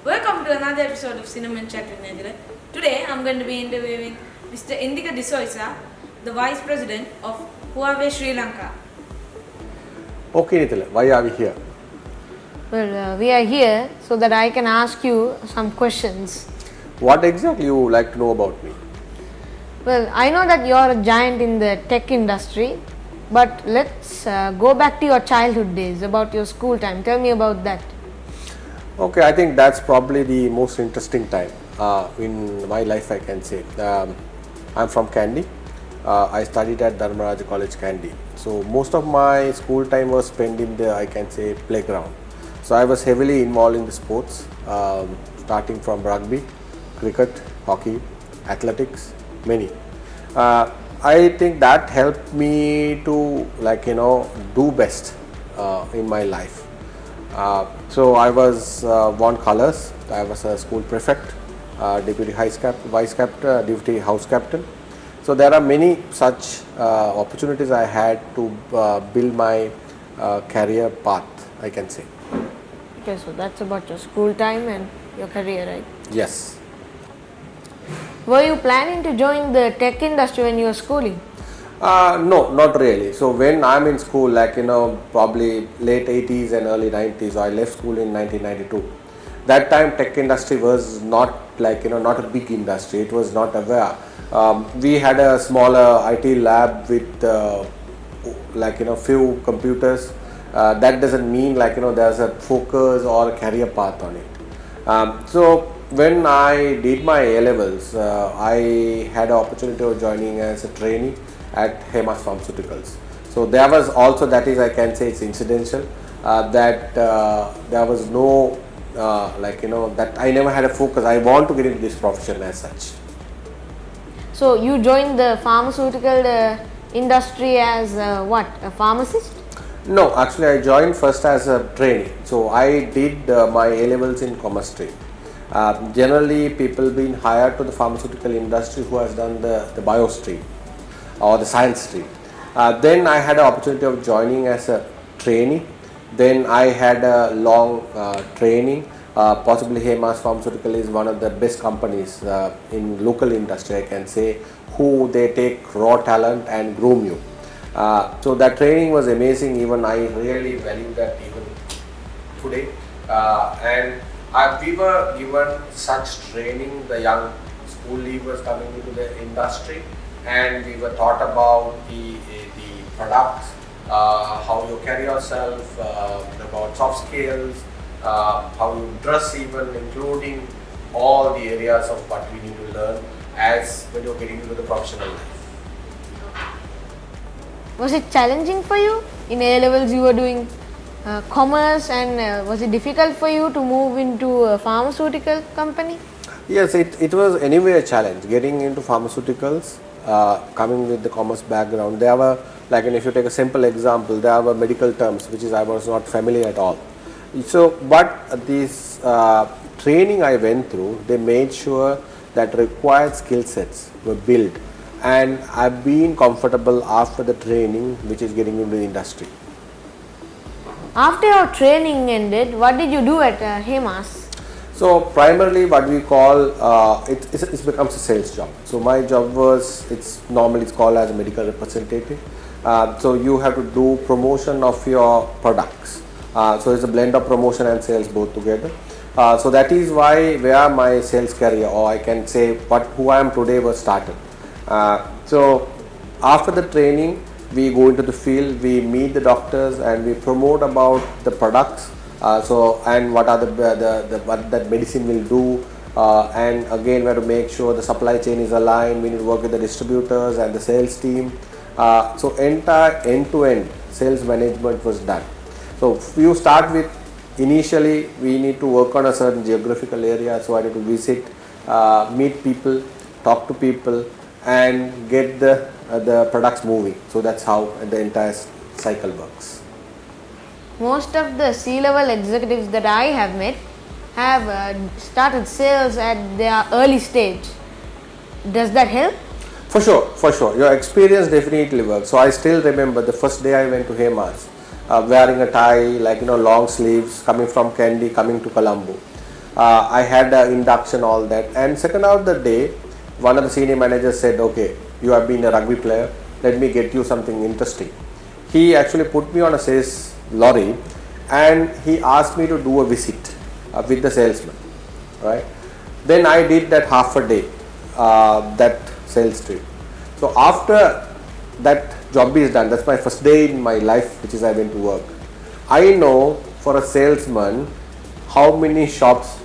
Welcome to another episode of Cinnamon Chat with Nedra. Today I'm going to be interviewing Mr. Indika D'Souza, the Vice President of Huawei Sri Lanka. Okay, Nithila, why are we here? Well, we are here so that I can ask you some questions. What exactly you would like to know about me? Well, I know that you are a giant in the tech industry, but let's go back to your childhood days, about your school time. Tell me about that. Okay, I think that's probably the most interesting time in my life, I can say. I'm from Kandy. I studied at Dharmaraja College, Kandy. So most of my school time was spent in the, I can say, playground. So I was heavily involved in the sports, starting from rugby, cricket, hockey, athletics, many. I think that helped me to do best in my life. So I was won colors. I was a school prefect, deputy vice captain, deputy house captain. So there are many such opportunities I had to build my career path, I can say. Okay, so that's about your school time and your career, right? Yes. Were you planning to join the tech industry when you were schooling? No, not really. So when I'm in school, probably late 80s and early 90s, I left school in 1992. That time tech industry was not not a big industry. It was not aware. We had a smaller IT lab with few computers. That doesn't mean there's a focus or a career path on it. So when I did my A-levels, I had an opportunity of joining as a trainee at Hemas Pharmaceuticals. So there was also, that is, I can say it's incidental, that there was no that I never had a focus. I want to get into this profession as such. So you joined the pharmaceutical industry as what, a pharmacist? No, actually I joined first as a trainee. So I did my A-levels in commerce stream. Generally people being hired to the pharmaceutical industry who has done the bio stream or the science stream. Then I had an opportunity of joining as a trainee. Then I had a long training. Possibly Hemas Pharmaceutical is one of the best companies in local industry, I can say, who they take raw talent and groom you. So that training was amazing. Even I really value that even today. And we were given such training, the young school leavers coming into the industry, and we were taught about the products, how you carry yourself, about soft skills, how you dress, even including all the areas of what we need to learn as when you're getting into the professional life. Was it challenging for you? In A-levels you were doing commerce, and was it difficult for you to move into a pharmaceutical company? Yes, it was anyway a challenge getting into pharmaceuticals, coming with the commerce background. There were, if you take a simple example, there were medical terms which I was not familiar at all. So, but this training I went through, they made sure that required skill sets were built, and I've been comfortable after the training which is getting into the industry. After your training ended, what did you do at Hemas? So primarily what we call, it becomes a sales job. So my job was, it's called as a medical representative. So you have to do promotion of your products. So it's a blend of promotion and sales both together. So that is where my sales career, or I can say who I am today, was started. So after the training, we go into the field, we meet the doctors, and we promote about the products. And what are what that medicine will do, and again we have to make sure the supply chain is aligned. We need to work with the distributors and the sales team. So entire end-to-end sales management was done. So you start with, initially we need to work on a certain geographical area. So I need to visit, meet people, talk to people, and get the products moving. So that's how the entire cycle works. Most of the C-level executives that I have met have started sales at their early stage. Does that help? For sure. Your experience definitely works. So I still remember the first day I went to Hemas, wearing a tie, long sleeves, coming from Kandy, coming to Colombo. I had induction, all that. And second half of the day, one of the senior managers said, okay, you have been a rugby player, let me get you something interesting. He actually put me on a sales lorry and he asked me to do a visit with the salesman, right? Then I did that half a day, that sales trip. So after that job is done, that's my first day in my life, which is I went to work. I know for a salesman how many shops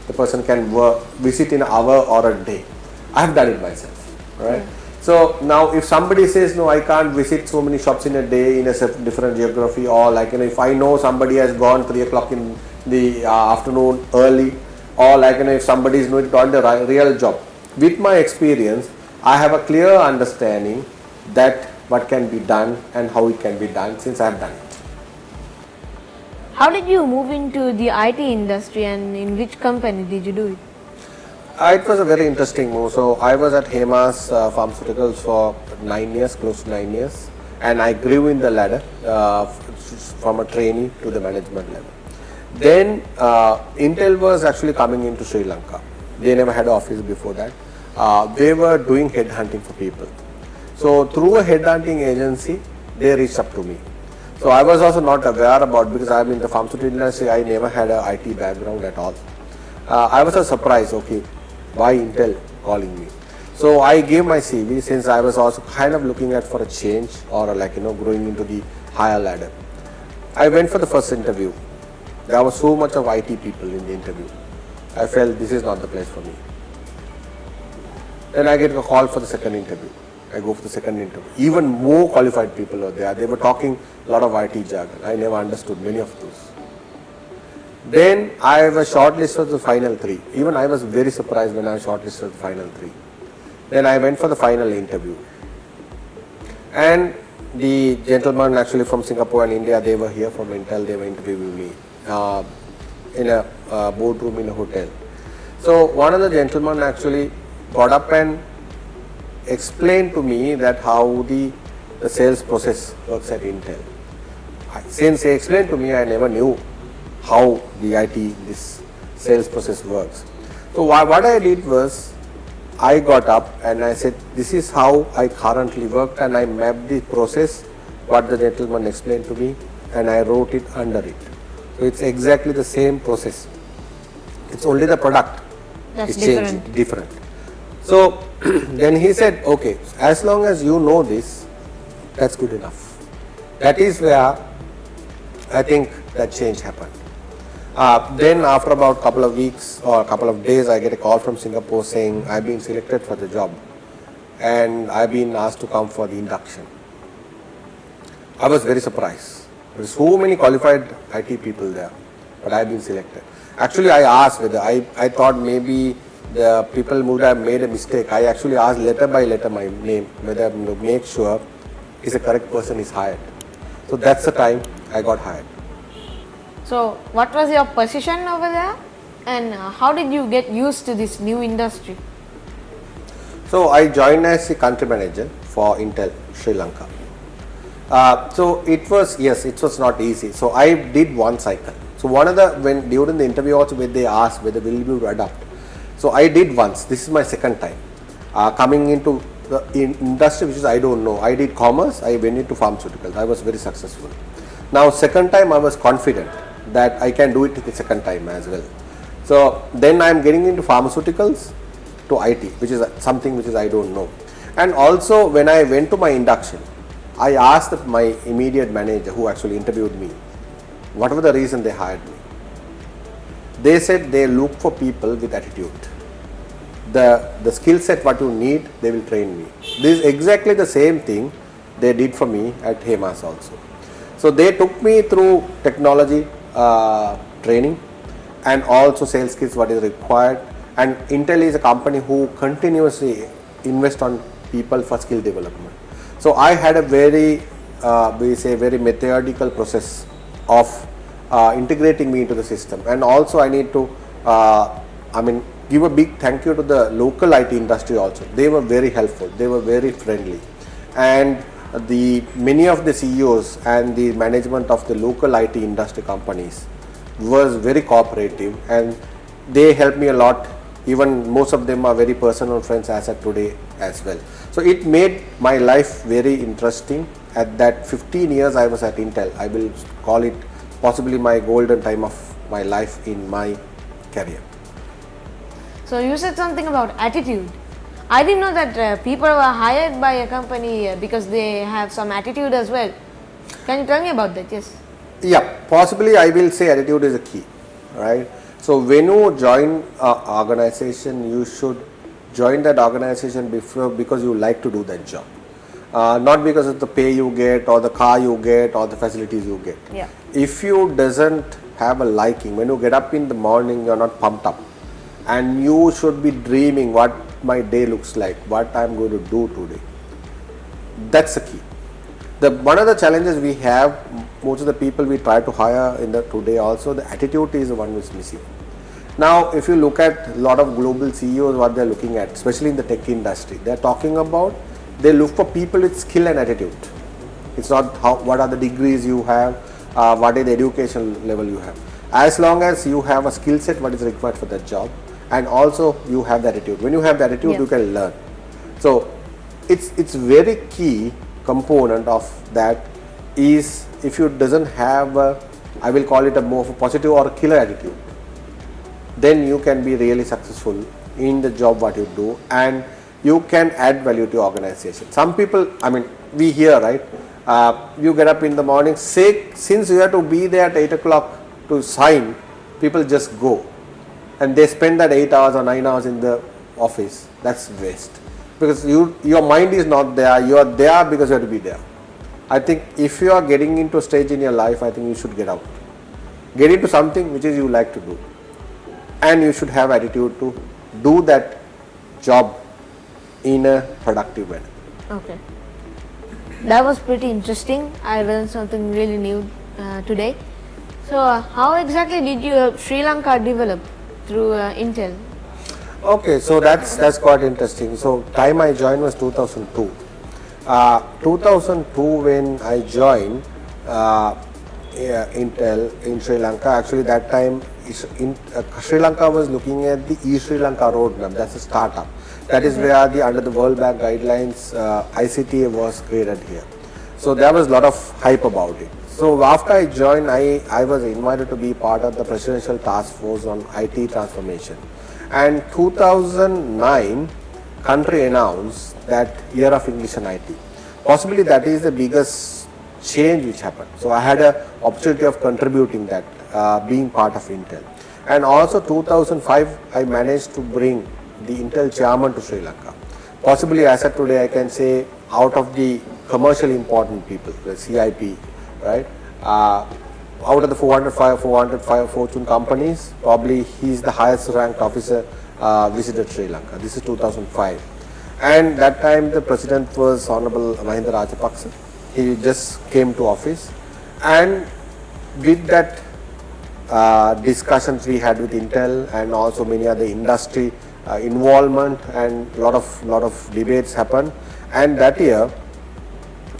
the person can visit in an hour or a day. I have done it myself, right? So now if somebody says, no, I can't visit so many shops in a day in a different geography, or like, if I know somebody has gone 3 o'clock in the afternoon early, or like, if somebody is doing the real job. With my experience, I have a clear understanding that what can be done and how it can be done since I have done it. How did you move into the IT industry and in which company did you do it? It was a very interesting move. So I was at Hemas Pharmaceuticals for 9 years, close to 9 years, and I grew in the ladder from a trainee to the management level. Then Intel was actually coming into Sri Lanka. They never had an office before that. They were doing headhunting for people. So through a headhunting agency, they reached up to me. So I was also not aware about, because I'm in the pharmaceutical industry, I never had an IT background at all. I was surprised, okay, why Intel calling me? So I gave my CV, since I was also kind of looking at for a change or like, growing into the higher ladder. I went for the first interview. There was so much of IT people in the interview. I felt this is not the place for me. Then I get a call for the second interview. I go for the second interview. Even more qualified people were there. They were talking a lot of IT jargon. I never understood many of those. Then I was shortlisted for the final 3. Even I was very surprised when I was shortlisted for the final 3. Then I went for the final interview. And the gentlemen actually from Singapore and India, they were here from Intel, they were interviewing me in a boardroom in a hotel. So one of the gentlemen actually got up and explained to me that how the sales process works at Intel. Since he explained to me, I never knew how the this sales process works. So what I did was, I got up and I said, this is how I currently work, and I mapped the process, what the gentleman explained to me, and I wrote it under it. So it's exactly the same process. It's only the product That's is changing, different. So then he said, okay, as long as you know this, that's good enough. That is where I think that change happened. Then after about a couple of weeks or a couple of days, I get a call from Singapore saying I've been selected for the job and I've been asked to come for the induction. I was very surprised. There were so many qualified IT people there, but I've been selected. Actually, I asked whether I thought maybe the people would have made a mistake. I actually asked letter by letter my name, whether to make sure is the correct person is hired. So that's the time I got hired. So what was your position over there and how did you get used to this new industry? So I joined as a country manager for Intel Sri Lanka. So it was not easy. So I did one cycle. So during the interview also when they asked whether will you adapt. So I did once. This is my second time coming into the industry, which is I don't know. I did commerce. I went into pharmaceuticals. I was very successful. Now second time I was confident that I can do it the second time as well. So then I am getting into pharmaceuticals to IT, which is something which is I don't know. And also when I went to my induction, I asked my immediate manager who actually interviewed me, what was the reason they hired me? They said they look for people with attitude. The skill set what you need, they will train me. This is exactly the same thing they did for me at Hemas also. So they took me through technology training and also sales skills what is required. And Intel is a company who continuously invest on people for skill development. So I had a very methodical process of integrating me into the system. And also I need to give a big thank you to the local IT industry also. They were very helpful. They were very friendly. And many of the CEOs and the management of the local IT industry companies was very cooperative, and they help me a lot. Even most of them are very personal friends as of today as well. So it made my life very interesting. At that 15 years I was at Intel, I will call it possibly my golden time of my life in my career. So you said something about attitude. I didn't know that people were hired by a company because they have some attitude as well. Can you tell me about that? Yes. Yeah, possibly I will say attitude is a key, right? So when you join an organization, you should join that organization because you like to do that job, not because of the pay you get or the car you get or the facilities you get. Yeah. If you doesn't have a liking, when you get up in the morning, you're not pumped up, and you should be dreaming what my day looks like, what I'm going to do today. That's the key. One of the challenges we have, most of the people we try to hire in the today also, the attitude is the one which is missing. Now, if you look at a lot of global CEOs, what they're looking at, especially in the tech industry, they're talking about, they look for people with skill and attitude. It's not what are the degrees you have, what is the education level you have. As long as you have a skill set, what is required for that job, and also you have the attitude. When you have the attitude, you can learn. So, it's very key component of that is if you doesn't have I will call it a more of a positive or a killer attitude, then you can be really successful in the job what you do, and you can add value to your organization. Some people, I mean, we hear, right, you get up in the morning, since you have to be there at 8 o'clock to sign, people just go and they spend that 8 hours or 9 hours in the office. That's waste, because your mind is not there, you are there because you have to be there. I think if you are getting into a stage in your life, I think you should get out, get into something which is you like to do, and you should have attitude to do that job in a productive manner. Okay. That was pretty interesting. I learned something really new today. So how exactly did you help Sri Lanka develop through Intel? Okay, so that's quite interesting. So time I joined was 2002. 2002 when I joined Intel in Sri Lanka, actually that time Sri Lanka was looking at the Sri Lanka roadmap. That's a startup. That is where under the World Bank guidelines ICT was created here. So there was a lot of hype about it. So after I joined, I was invited to be part of the Presidential Task Force on IT Transformation. And 2009, country announced that Year of English and IT. Possibly that is the biggest change which happened. So I had an opportunity of contributing that, being part of Intel. And also 2005, I managed to bring the Intel chairman to Sri Lanka. Possibly as of today, I can say out of the commercially important people, the CIP, right? Out of the 405 Fortune companies, probably he is the highest ranked officer visited Sri Lanka. This is 2005. And that time the president was Honorable Mahinda Rajapaksa. He just came to office, and with that discussions we had with Intel and also many other industry involvement, and lot of debates happened. And that year,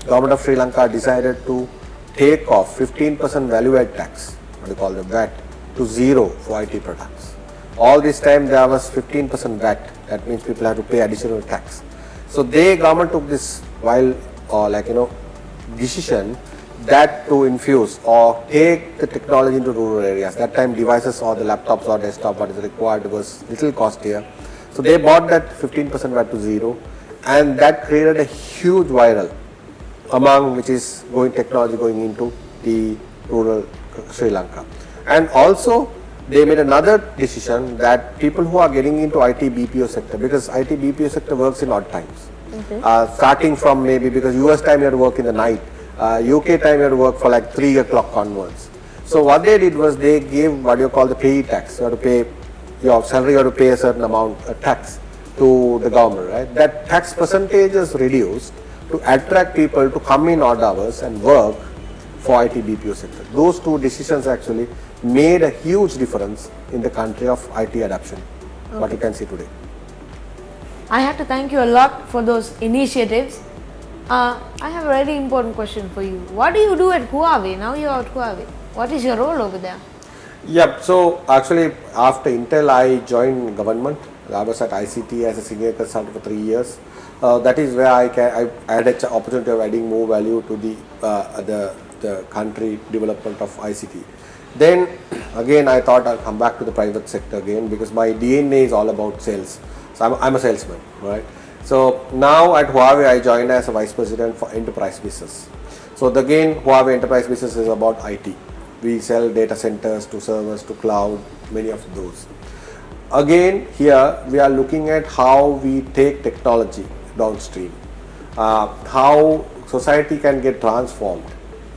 government of Sri Lanka decided to take off 15% value-add tax, what you call the VAT, to zero for IT products. All this time there was 15% VAT. That means people have to pay additional tax. So government took this decision that to infuse or take the technology into rural areas. That time devices or the laptops or desktop what is required was little costier. So they bought that 15% VAT to zero, and that created a huge viral among which is technology going into the rural Sri Lanka. And also they made another decision that people who are getting into IT BPO sector, because IT BPO sector works in odd times, starting from maybe because US time you have to work in the night, UK time you have to work for like 3 o'clock onwards. So what they did was they gave what you call the pay tax. You have to pay your salary, you have to pay a certain amount of tax to the government, right? That tax percentage is reduced to attract people to come in odd hours and work for IT BPO sector. Those two decisions actually made a huge difference in the country of IT adoption, what you can see today. I have to thank you a lot for those initiatives. I have a very important question for you. What do you do at Huawei? Now you are at Huawei. What is your role over there? Yep. So actually, after Intel, I joined government. I was at ICT as a senior consultant for 3 years. That is where I had an opportunity of adding more value to the country development of ICT. Then again, I thought I'll come back to the private sector again because my DNA is all about sales. So I'm a salesman, right? So now at Huawei, I joined as a vice president for enterprise business. So again, Huawei enterprise business is about IT. We sell data centers to servers to cloud, many of those. Again, here we are looking at how we take technology downstream, how society can get transformed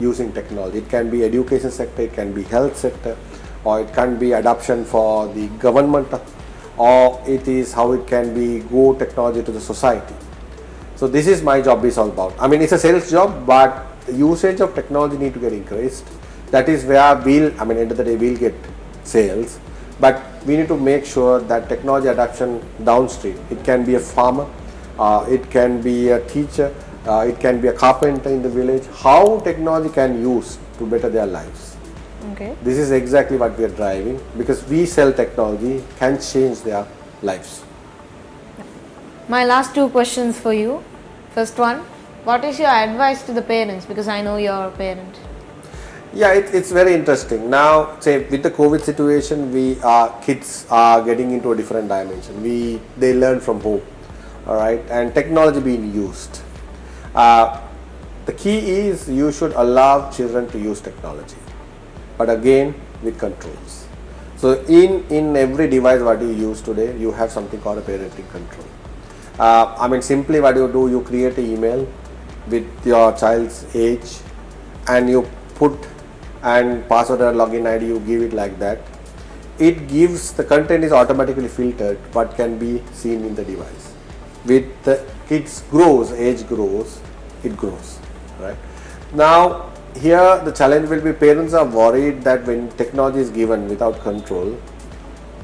using technology. It can be education sector, it can be health sector, or it can be adoption for the government, or it is how it can be go technology to the society. So this is my job is all about. I mean, it's a sales job, but the usage of technology need to get increased. That is where end of the day, we'll get sales, but we need to make sure that technology adoption downstream. It can be a farmer, it can be a teacher, it can be a carpenter in the village. How technology can use to better their lives. Okay. This is exactly what we are driving because we sell technology can change their lives. My last two questions for you. First one, what is your advice to the parents? Because I know you're a parent. Yeah, it's very interesting. Now, say with the COVID situation, kids are getting into a different dimension. They learn from home, all right, and technology being used. The key is you should allow children to use technology, but again with controls. So in every device what you use today, you have something called a parenting control. Simply what you do, you create an email with your child's age, and you put and password or login ID, you give it like that. It gives the content is automatically filtered what can be seen in the device. With the kids age grows, it grows, right? Now here the challenge will be parents are worried that when technology is given without control,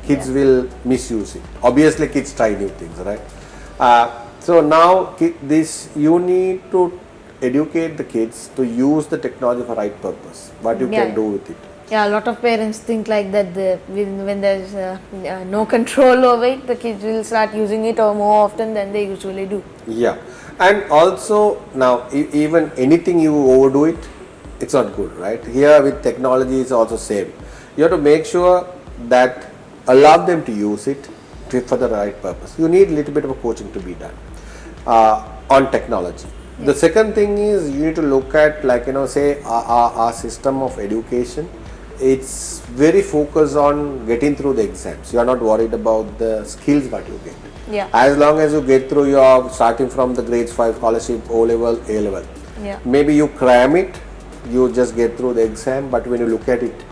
kids will misuse it. Obviously kids try new things, right? So now you need to educate the kids to use the technology for right purpose, what you can do with it. Yeah, a lot of parents think like that when there's no control over it, the kids will start using it or more often than they usually do. Yeah, and also now even anything you overdo it, it's not good, right? Here with technology is also same. You have to make sure that allow them to use it for the right purpose. You need a little bit of a coaching to be done on technology. The second thing is you need to look at say our system of education. It's very focused on getting through the exams. You are not worried about the skills what you get. Yeah. As long as you get through your starting from the grades 5 scholarship, O level, A level. Yeah. Maybe you cram it, you just get through the exam. But when you look at it,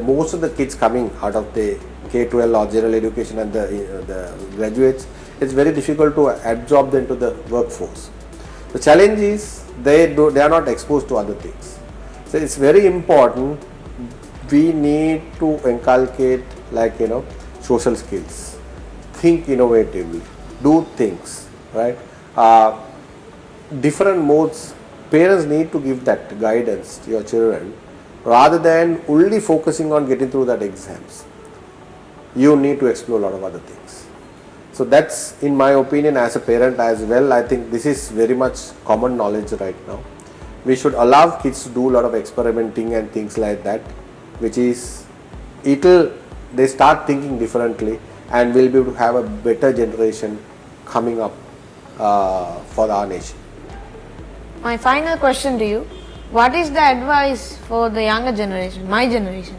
most of the kids coming out of the K-12 or general education and the graduates, it's very difficult to absorb them to the workforce. The challenge is they are not exposed to other things. So it's very important. We need to inculcate social skills, think innovatively, do things, right? Different modes. Parents need to give that guidance to your children rather than only focusing on getting through that exams. You need to explore a lot of other things. So that's, in my opinion, as a parent as well, I think this is very much common knowledge right now. We should allow kids to do a lot of experimenting and things like that, which is, they start thinking differently and we'll be able to have a better generation coming up for our nation. My final question to you, what is the advice for the younger generation, my generation?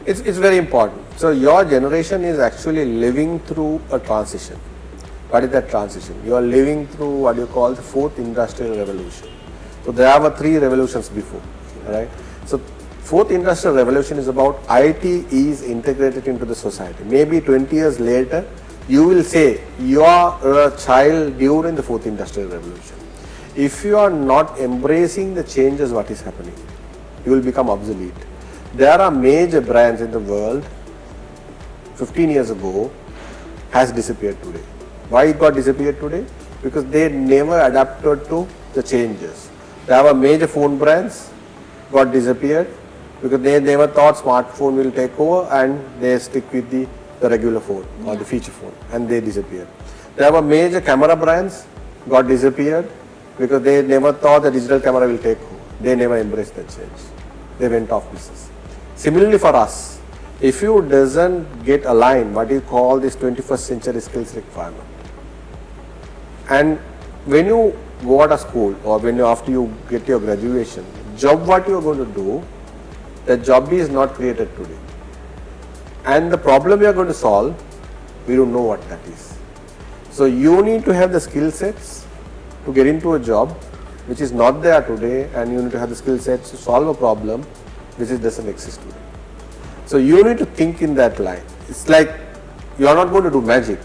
It's very important. So your generation is actually living through a transition. What is that transition? You are living through what you call the 4th industrial revolution. So there were 3 revolutions before, right? So 4th industrial revolution is about IT is integrated into the society. Maybe 20 years later, you will say you are a child during the 4th industrial revolution. If you are not embracing the changes what is happening, you will become obsolete. There are major brands in the world 15 years ago has disappeared today. Why it got disappeared today? Because they never adapted to the changes. There were major phone brands got disappeared because they never thought smartphone will take over and they stick with the regular phone or the feature phone and they disappeared. There were major camera brands got disappeared because they never thought the digital camera will take over. They never embraced that change. They went off business. Similarly for us, if you doesn't get aligned what you call this 21st century skills requirement, and when you go out of school or when you after you get your graduation, job what you are going to do, the job is not created today. And the problem you are going to solve, we don't know what that is. So you need to have the skill sets to get into a job which is not there today, and you need to have the skill sets to solve a problem which doesn't exist today. So you need to think in that line. It's like you are not going to do magic,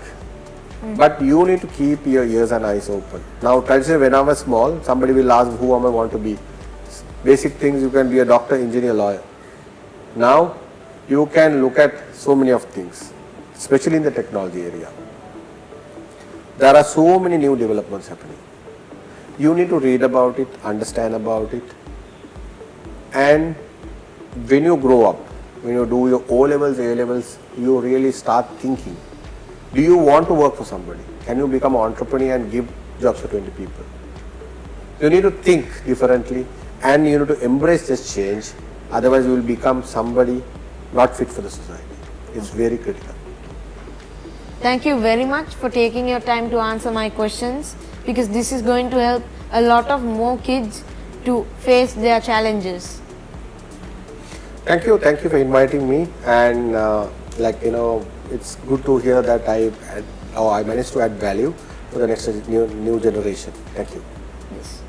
but you need to keep your ears and eyes open. Now, traditionally when I was small, somebody will ask who am I want to be. Basic things, you can be a doctor, engineer, lawyer. Now you can look at so many of things, especially in the technology area. There are so many new developments happening. You need to read about it, understand about it, and when you grow up, when you do your O levels, A levels, you really start thinking, do you want to work for somebody? Can you become an entrepreneur and give jobs for 20 people? You need to think differently and you need to embrace this change, otherwise you will become somebody not fit for the society. It's very critical. Thank you very much for taking your time to answer my questions, because this is going to help a lot of more kids to face their challenges. Thank you for inviting me, and it's good to hear that I managed to add value for the next new generation. Thank you. Yes.